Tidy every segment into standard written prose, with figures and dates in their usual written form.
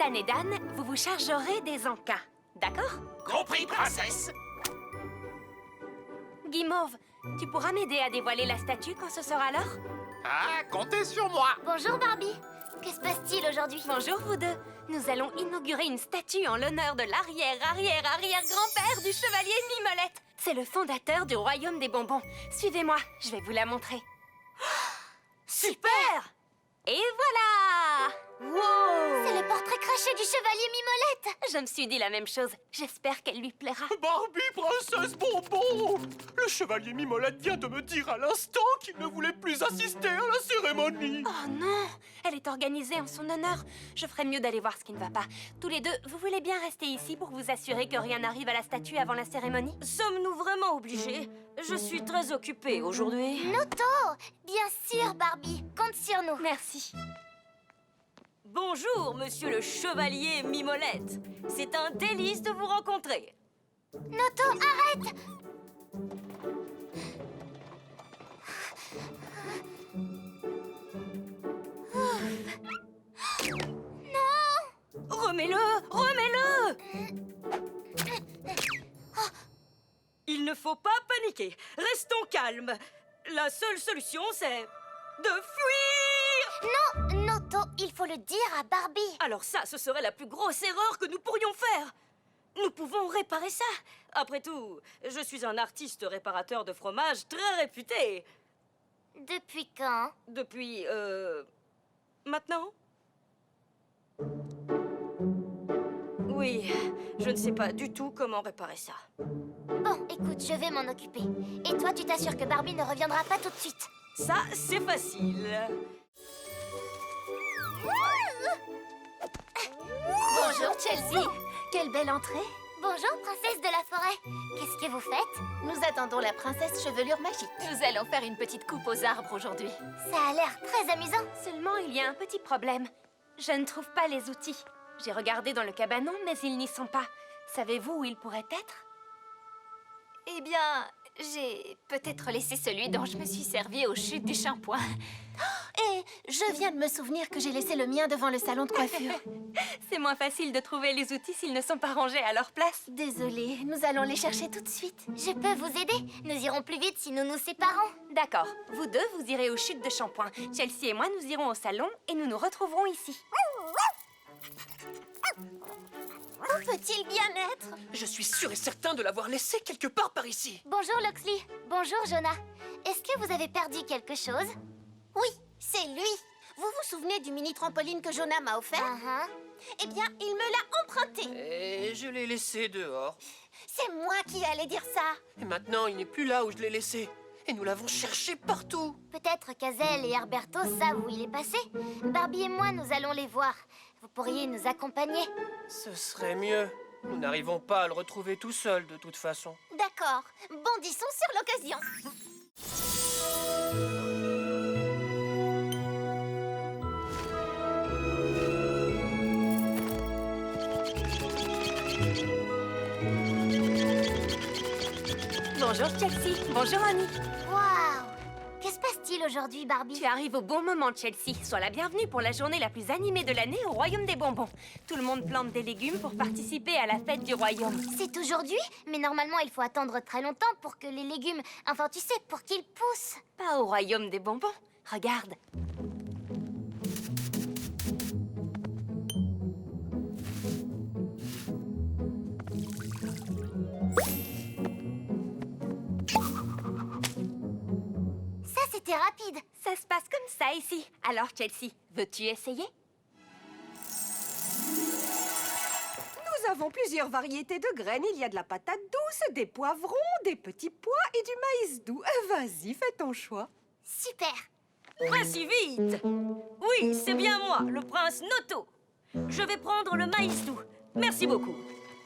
Stan et Dan, vous vous chargerez des encas. D'accord? Compris, princesse. Guimauve, tu pourras m'aider à dévoiler la statue quand ce sera l'heure? Ah, comptez sur moi. Bonjour Barbie. Que se passe-t-il aujourd'hui? Bonjour vous deux. Nous allons inaugurer une statue en l'honneur de l'arrière-arrière-arrière-grand-père du chevalier Mimolette. C'est le fondateur du royaume des bonbons. Suivez-moi, je vais vous la montrer. Super! Et voilà! Wow! C'est le portrait craché du chevalier Mimolette. Je me suis dit la même chose. J'espère qu'elle lui plaira. Barbie, princesse bonbon. Le chevalier Mimolette vient de me dire à l'instant qu'il ne voulait plus assister à la cérémonie. Oh non! Elle est organisée en son honneur. Je ferais mieux d'aller voir ce qui ne va pas. Tous les deux, vous voulez bien rester ici pour vous assurer que rien n'arrive à la statue avant la cérémonie? Sommes-nous vraiment obligés? Je suis très occupée aujourd'hui. Noto. Bien sûr Barbie. Compte sur nous. Merci. Bonjour, monsieur le chevalier Mimolette. C'est un délice de vous rencontrer. Noto, arrête. Remets-le! Remets-le! Il ne faut pas paniquer. Restons calmes. La seule solution, c'est de fuir! Non, Noto, il faut le dire à Barbie. Alors ça, ce serait la plus grosse erreur que nous pourrions faire. Nous pouvons réparer ça. Après tout, je suis un artiste réparateur de fromage très réputé. Depuis quand? Depuis, maintenant? Oui, je ne sais pas du tout comment réparer ça. Bon, écoute, je vais m'en occuper. Et toi, tu t'assures que Barbie ne reviendra pas tout de suite. Ça, c'est facile. Bonjour Chelsea. Quelle belle entrée. Bonjour, princesse de la forêt. Qu'est-ce que vous faites? Nous attendons la princesse chevelure magique. Nous allons faire une petite coupe aux arbres aujourd'hui. Ça a l'air très amusant. Seulement, il y a un petit problème. Je ne trouve pas les outils. J'ai regardé dans le cabanon, mais ils n'y sont pas. Savez-vous où ils pourraient être? Eh bien, j'ai peut-être laissé celui dont je me suis servi aux chutes du shampoing. Et je viens de me souvenir que j'ai laissé le mien devant le salon de coiffure. C'est moins facile de trouver les outils s'ils ne sont pas rangés à leur place. Désolée, nous allons les chercher tout de suite. Je peux vous aider? Nous irons plus vite si nous nous séparons. D'accord. Vous deux, vous irez aux chutes de shampoing. Chelsea et moi, nous irons au salon et nous nous retrouverons ici. Où peut-il bien être? Je suis sûr et certain de l'avoir laissé quelque part par ici. Bonjour Loxley. Bonjour Jonah. Est-ce que vous avez perdu quelque chose? Oui, c'est lui. Vous vous souvenez du mini-trampoline que Jonah m'a offert? Eh bien, il me l'a emprunté. Et je l'ai laissé dehors. C'est moi qui allais dire ça. Et maintenant, il n'est plus là où je l'ai laissé. Et nous l'avons cherché partout. Peut-être qu'Azel et Herberto savent où il est passé. Barbie et moi, nous allons les voir. Vous pourriez nous accompagner? Ce serait mieux. Nous n'arrivons pas à le retrouver tout seul, de toute façon. D'accord, bondissons sur l'occasion. Bonjour Chelsea. Bonjour Annie. Waouh! Que se passe-t-il aujourd'hui, Barbie? Tu arrives au bon moment, Chelsea. Sois la bienvenue pour la journée la plus animée de l'année au Royaume des Bonbons. Tout le monde plante des légumes pour participer à la fête du royaume. C'est aujourd'hui? Mais normalement, il faut attendre très longtemps pour que les légumes... Enfin, tu sais, pour qu'ils poussent. Pas au Royaume des Bonbons. Regarde. Ça, c'était rapide. Ça se passe comme ça ici. Alors, Chelsea, veux-tu essayer? Nous avons plusieurs variétés de graines. Il y a de la patate douce, des poivrons, des petits pois et du maïs doux. Vas-y, fais ton choix. Super. Pas si vite! Oui, c'est bien moi, le prince Noto. Je vais prendre le maïs doux. Merci beaucoup.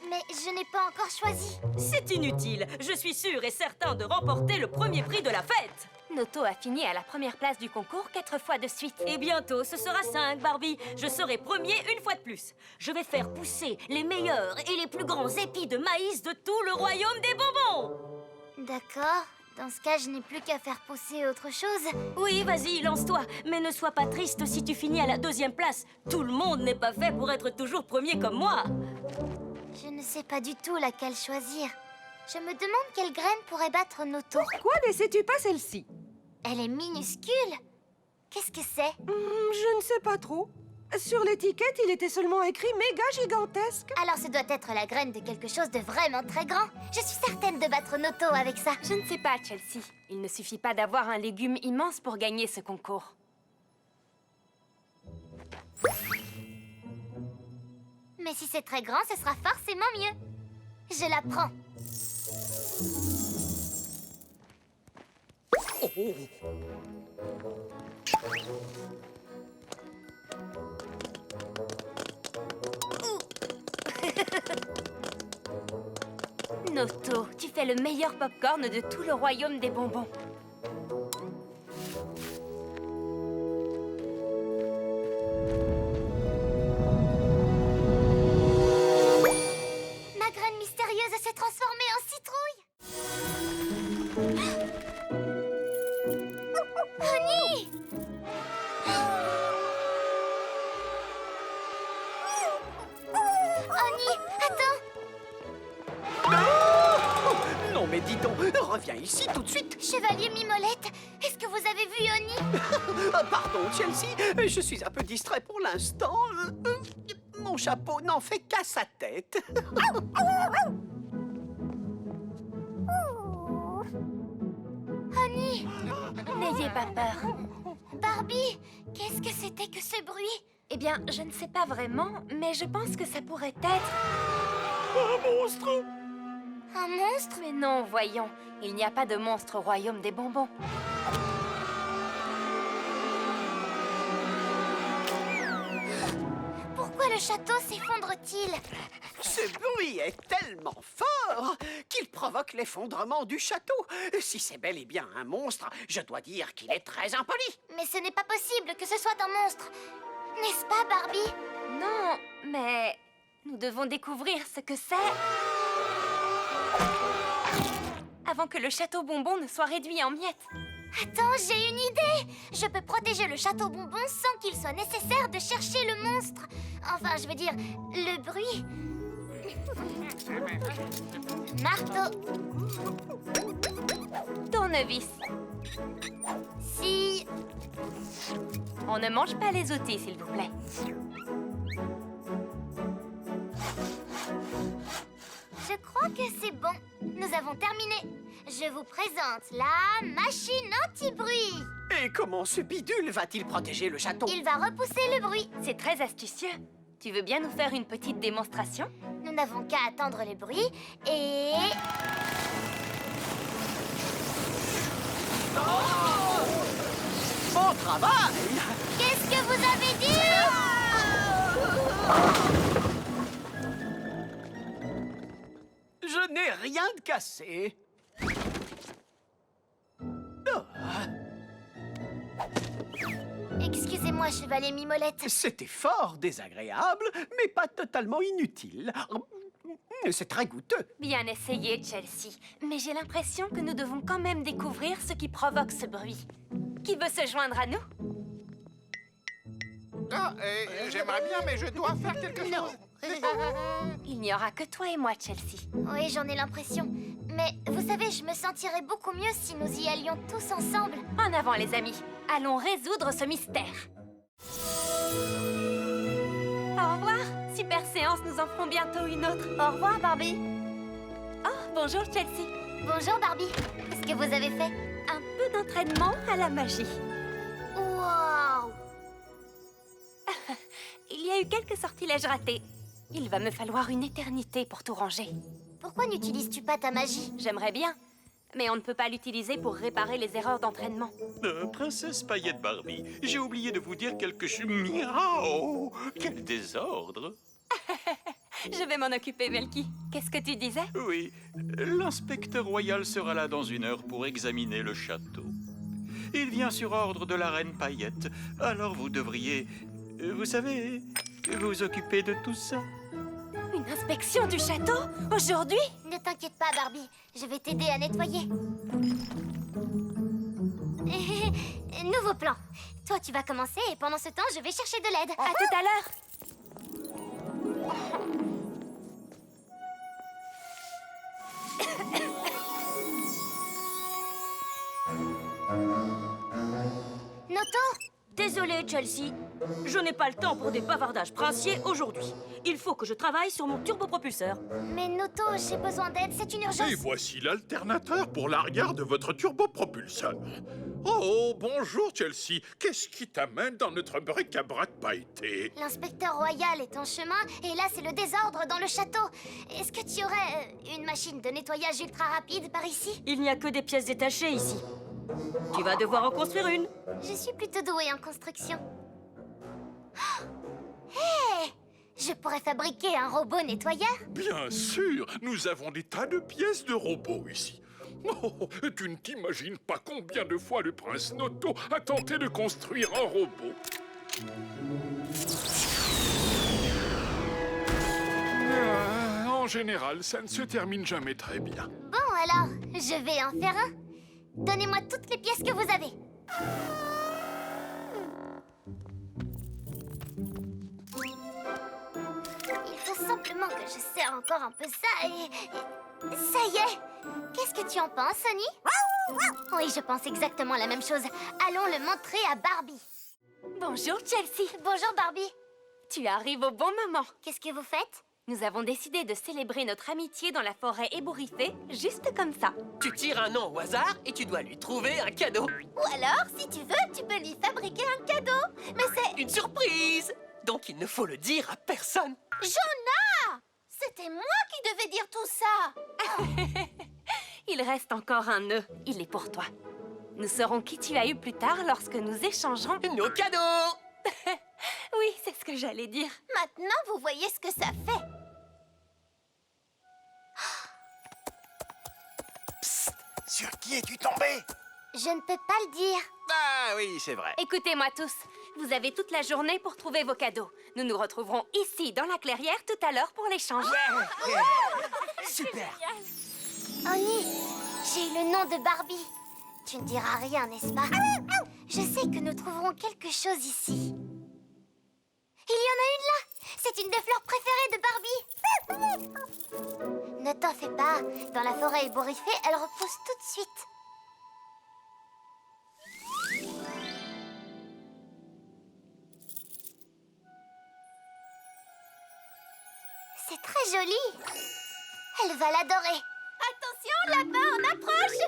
Mais je n'ai pas encore choisi. C'est inutile. Je suis sûr et certain de remporter le premier prix de la fête. Noto a fini à la première place du concours 4 fois de suite. Et bientôt, ce sera 5, Barbie. Je serai premier une fois de plus. Je vais faire pousser les meilleurs et les plus grands épis de maïs de tout le royaume des bonbons. D'accord, Dans ce cas, je n'ai plus qu'à faire pousser autre chose. Oui, vas-y, lance-toi. Mais ne sois pas triste si tu finis à la 2e place. Tout le monde n'est pas fait pour être toujours premier comme moi. Je ne sais pas du tout laquelle choisir. Je me demande quelle graine pourrait battre Noto. Pourquoi ne sais-tu pas celle-ci? Elle est minuscule. Qu'est-ce que c'est? Je ne sais pas trop. Sur l'étiquette, il était seulement écrit méga gigantesque. Alors ce doit être la graine de quelque chose de vraiment très grand. Je suis certaine de battre Noto avec ça. Je ne sais pas, Chelsea. Il ne suffit pas d'avoir un légume immense pour gagner ce concours. Mais si c'est très grand, ce sera forcément mieux. Je la prends. Noto, tu fais le meilleur popcorn de tout le royaume des bonbons. Ma graine mystérieuse s'est transformée en citrouille. Honey! Honey, attends! Non, mais dis donc, reviens ici tout de suite. Chevalier Mimolette, est-ce que vous avez vu Honey? Pardon, Chelsea, je suis un peu distrait pour l'instant. Mon chapeau n'en fait qu'à sa tête. Honey! N'ayez pas peur. Barbie, qu'est-ce que c'était que ce bruit? Eh bien, je ne sais pas vraiment, mais je pense que ça pourrait être... Un monstre! Un monstre? Mais non, voyons. Il n'y a pas de monstre au royaume des bonbons. Pourquoi le château s'effondre-t-il? Ce bruit est tellement fort qu'il provoque l'effondrement du château. Si c'est bel et bien un monstre, je dois dire qu'il est très impoli. Mais ce n'est pas possible que ce soit un monstre. N'est-ce pas, Barbie? Non, mais nous devons découvrir ce que c'est avant que le château bonbon ne soit réduit en miettes. Attends, j'ai une idée! Je peux protéger le château bonbon sans qu'il soit nécessaire de chercher le monstre. Enfin, je veux dire, le bruit. Marteau. Tournevis. Si... On ne mange pas les outils, s'il vous plaît. Je crois que c'est bon. Nous avons terminé. Je vous présente la machine anti-bruit. Et comment ce bidule va-t-il protéger le château? Il va repousser le bruit. C'est très astucieux. Tu veux bien nous faire une petite démonstration? Nous n'avons qu'à attendre le bruit et... Bon travail! Qu'est-ce que vous avez dit? Je n'ai rien de cassé. Excusez-moi, chevalier Mimolette. C'était fort désagréable, mais pas totalement inutile. C'est très goûteux. Bien essayé, Chelsea. Mais j'ai l'impression que nous devons quand même découvrir ce qui provoque ce bruit. Qui veut se joindre à nous? Ah, j'aimerais bien, mais je dois faire quelque chose. Il n'y aura que toi et moi, Chelsea. Oui, j'en ai l'impression. Mais vous savez, je me sentirais beaucoup mieux si nous y allions tous ensemble. En avant, les amis. Allons résoudre ce mystère. Au revoir. Super séance, nous en ferons bientôt une autre. Au revoir, Barbie. Oh, bonjour, Chelsea. Bonjour, Barbie. Qu'est-ce que vous avez fait? Un peu d'entraînement à la magie. Wow! Il y a eu quelques sortilèges ratés. Il va me falloir une éternité pour tout ranger. Pourquoi n'utilises-tu pas ta magie? J'aimerais bien, mais on ne peut pas l'utiliser pour réparer les erreurs d'entraînement. Princesse Paillette Barbie, j'ai oublié de vous dire quelque chose. Miaou! Quel désordre! Je vais m'en occuper, Melky. Qu'est-ce que tu disais? Oui, l'inspecteur royal sera là dans 1 heure pour examiner le château. Il vient sur ordre de la reine Paillette. Alors vous devriez, vous savez, vous occuper de tout ça. Une inspection du château? Aujourd'hui? Ne t'inquiète pas, Barbie. Je vais t'aider à nettoyer. nouveau plan. Toi, tu vas commencer et pendant ce temps, je vais chercher de l'aide. À tout à l'heure. Noto! Désolée, Chelsea. Je n'ai pas le temps pour des bavardages princiers aujourd'hui. Il faut que je travaille sur mon turbopropulseur. Mais Noto, j'ai besoin d'aide, c'est une urgence. Et voici l'alternateur pour l'arrière de votre turbopropulseur. Oh, bonjour Chelsea. Qu'est-ce qui t'amène dans notre bric-à-brac pailleté? L'inspecteur royal est en chemin et là, c'est le désordre dans le château. Est-ce que tu aurais une machine de nettoyage ultra rapide par ici? Il n'y a que des pièces détachées ici. Tu vas devoir en construire une. Je suis plutôt douée en construction. Hé! Je pourrais fabriquer un robot nettoyeur? Bien sûr, nous avons des tas de pièces de robots ici. Oh, tu ne t'imagines pas combien de fois le prince Noto a tenté de construire un robot. En général, ça ne se termine jamais très bien. Bon alors, je vais en faire un. Donnez-moi toutes les pièces que vous avez. Il faut simplement que je serre encore un peu ça et... Ça y est! Qu'est-ce que tu en penses, Sonny? Oui, je pense exactement la même chose. Allons le montrer à Barbie. Bonjour, Chelsea. Bonjour, Barbie. Tu arrives au bon moment. Qu'est-ce que vous faites? Nous avons décidé de célébrer notre amitié dans la forêt ébouriffée, juste comme ça. Tu tires un nom au hasard et tu dois lui trouver un cadeau. Ou alors, si tu veux, tu peux lui fabriquer un cadeau. Mais c'est... Une surprise! Donc il ne faut le dire à personne. Jonah! C'était moi qui devais dire tout ça. Il reste encore un nœud. Il est pour toi. Nous saurons qui tu as eu plus tard lorsque nous échangerons... Nos cadeaux! Oui, c'est ce que j'allais dire. Maintenant, vous voyez ce que ça fait. Psst, sur qui es-tu tombé? Je ne peux pas le dire. Ah oui, c'est vrai. Écoutez-moi tous. Vous avez toute la journée pour trouver vos cadeaux. Nous nous retrouverons ici, dans la clairière, tout à l'heure pour l'échanger. Super! Oni, j'ai eu le nom de Barbie. Tu ne diras rien, n'est-ce pas? Je sais que nous trouverons quelque chose ici. Il y en a une là! C'est une des fleurs préférées de Barbie. Ne t'en fais pas. Dans la forêt ébouriffée, elle repousse tout de suite. C'est très joli. Elle va l'adorer. Attention, là-bas, on approche.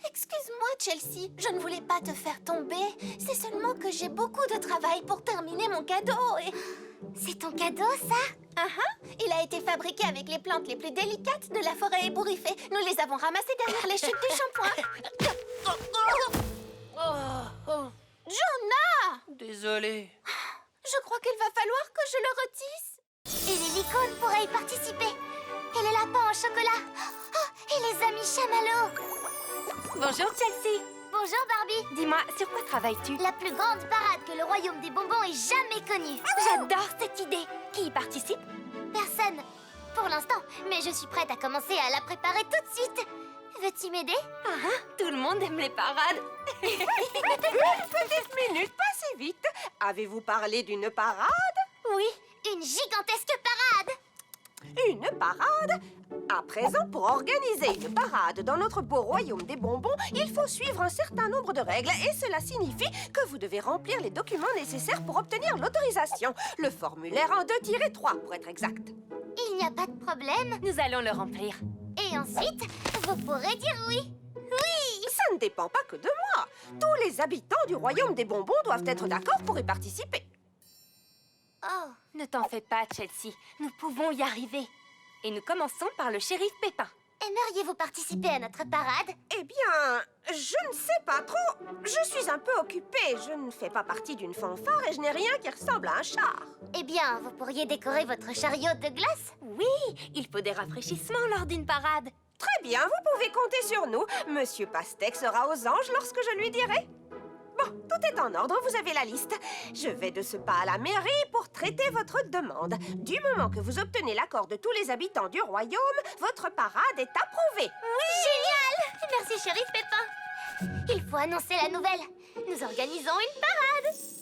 Excuse-moi, Chelsea, je ne voulais pas te faire tomber. C'est seulement que j'ai beaucoup de travail pour terminer mon cadeau et... C'est ton cadeau, ça? Il a été fabriqué avec les plantes les plus délicates de la forêt ébouriffée. Nous les avons ramassées derrière les chutes du shampoing. Jonah! Désolé. Je crois qu'il va falloir que je le retisse. Et les licornes pourraient y participer. Et les lapins en chocolat. Oh, et les amis chamallows. Bonjour, Chelsea. Bonjour, Barbie. Dis-moi, sur quoi travailles-tu? La plus grande parade que le royaume des bonbons ait jamais connue. J'adore cette idée. Qui y participe? Personne. Pour l'instant. Mais je suis prête à commencer à la préparer tout de suite. Veux-tu m'aider? Tout le monde aime les parades. Petite minute, passez vite. Avez-vous parlé d'une parade? Oui, une gigantesque parade. Une parade? À présent, pour organiser une parade dans notre beau royaume des bonbons, il faut suivre un certain nombre de règles et cela signifie que vous devez remplir les documents nécessaires pour obtenir l'autorisation. Le formulaire 1-2-3 pour être exact. Il n'y a pas de problème. Nous allons le remplir. Et ensuite, vous pourrez dire oui. Ça ne dépend pas que de moi. Tous les habitants du royaume des bonbons doivent être d'accord pour y participer. Oh, Ne t'en fais pas, Chelsea. Nous pouvons y arriver. Et nous commençons par le shérif Pépin. aimeriez-vous participer à notre parade? Eh bien, je ne sais pas trop. Je suis un peu occupée. Je ne fais pas partie d'une fanfare et je n'ai rien qui ressemble à un char. Eh bien, vous pourriez décorer votre chariot de glace? Oui, il faut des rafraîchissements lors d'une parade. Très bien, vous pouvez compter sur nous. Monsieur Pastèque sera aux anges lorsque je lui dirai. Bon, tout est en ordre, vous avez la liste. Je vais de ce pas à la mairie pour traiter votre demande. Du moment que vous obtenez l'accord de tous les habitants du royaume, votre parade est approuvée. Génial! Merci, shérif Pépin. Il faut annoncer la nouvelle. Nous organisons une parade.